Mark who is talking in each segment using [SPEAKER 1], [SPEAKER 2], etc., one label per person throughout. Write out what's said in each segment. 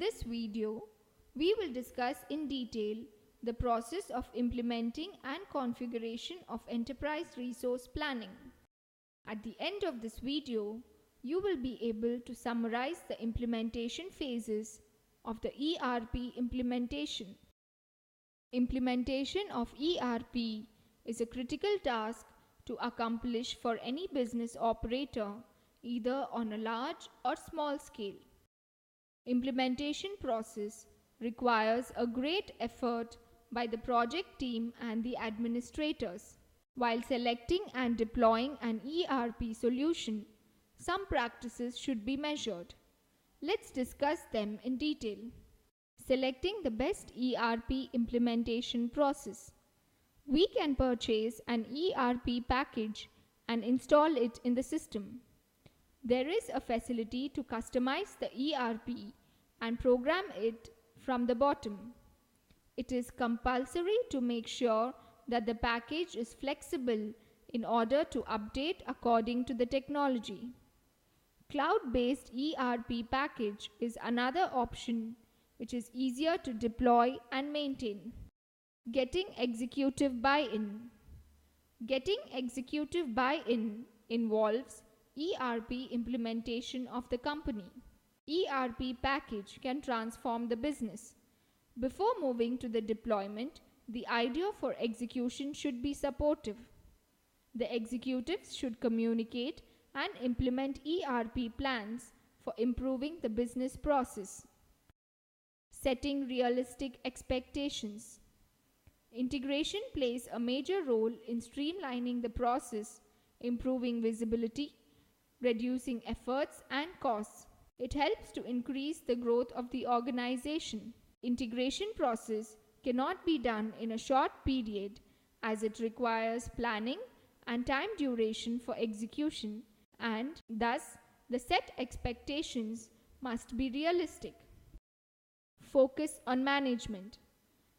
[SPEAKER 1] In this video, we will discuss in detail the process of implementing and configuration of enterprise resource planning. At the end of this video, you will be able to summarize the implementation phases of the ERP implementation. Implementation of ERP is a critical task to accomplish for any business operator, either on a large or small scale. Implementation process requires a great effort by the project team and the administrators. While selecting and deploying an ERP solution, some practices should be measured. Let's discuss them in detail. Selecting the best ERP implementation process. We can purchase an ERP package and install it in the system. There is a facility to customize the ERP and program it from the bottom. It is compulsory to make sure that the package is flexible in order to update according to the technology. Cloud-based ERP package is another option which is easier to deploy and maintain. Getting executive buy-in. Getting executive buy-in involves ERP implementation of the company. ERP package can transform the business. Before moving to the deployment, the idea for execution should be supportive. The executives should communicate and implement ERP plans for improving the business process. Setting realistic expectations. Integration plays a major role in streamlining the process, improving visibility, reducing efforts and costs. It helps to increase the growth of the organization. Integration process cannot be done in a short period as it requires planning and time duration for execution, and thus the set expectations must be realistic. Focus on management.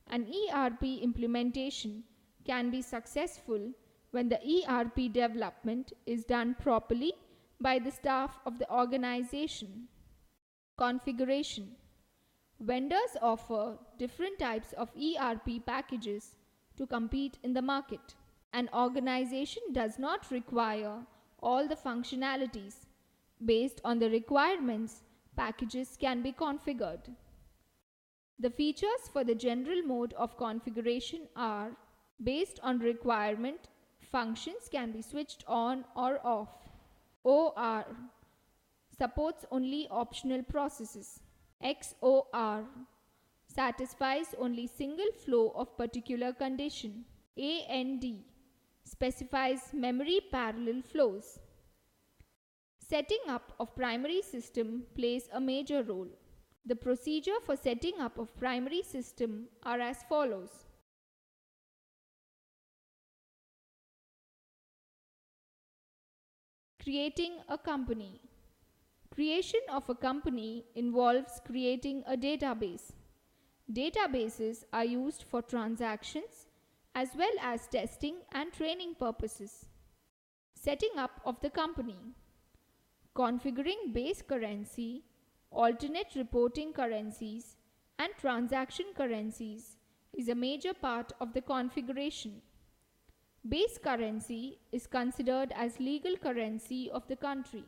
[SPEAKER 1] An ERP implementation can be successful when the ERP development is done properly by the staff of the organization. Configuration. Vendors offer different types of ERP packages to compete in the market. An organization does not require all the functionalities. Based on the requirements, packages can be configured. The features for the general mode of configuration are: based on requirement, functions can be switched on or off. OR supports only optional processes. XOR satisfies only single flow of particular condition. AND specifies memory parallel flows. Setting up of primary system plays a major role. The procedure for setting up of primary system are as follows. Creating a company. Creation of a company involves creating a database. Databases are used for transactions as well as testing and training purposes. Setting up of the company. Configuring base currency, alternate reporting currencies, and transaction currencies is a major part of the configuration. Base currency is considered as legal currency of the country.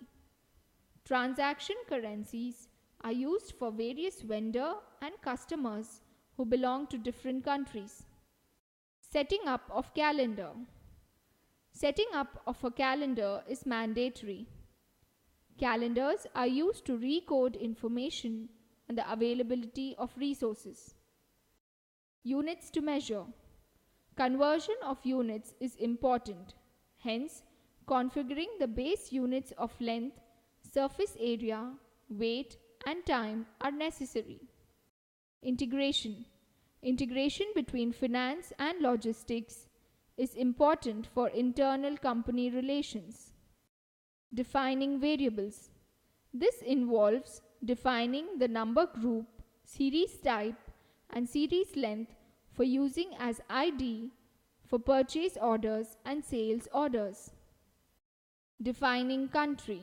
[SPEAKER 1] Transaction currencies are used for various vendor and customers who belong to different countries. Setting up of calendar. Setting up of a calendar is mandatory. Calendars are used to recode information on the availability of resources. Units to measure. Conversion of units is important. Hence, configuring the base units of length, surface area, weight, and time are necessary. Integration. Integration between finance and logistics is important for internal company relations. Defining variables. This involves defining the number group, series type, and series length for using as ID for purchase orders and sales orders. Defining country.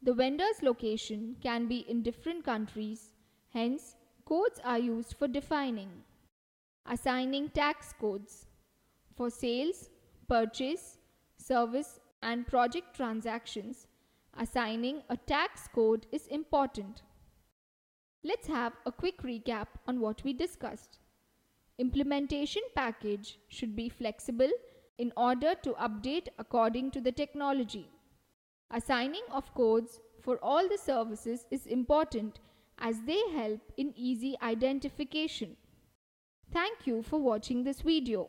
[SPEAKER 1] The vendor's location can be in different countries Hence, codes are used for defining. Assigning tax codes. For sales, purchase, service, and project transactions, assigning a tax code is important. Let's have a quick recap on what we discussed. Implementation package should be flexible in order to update according to the technology. Assigning of codes for all the services is important as they help in easy identification. Thank you for watching this video.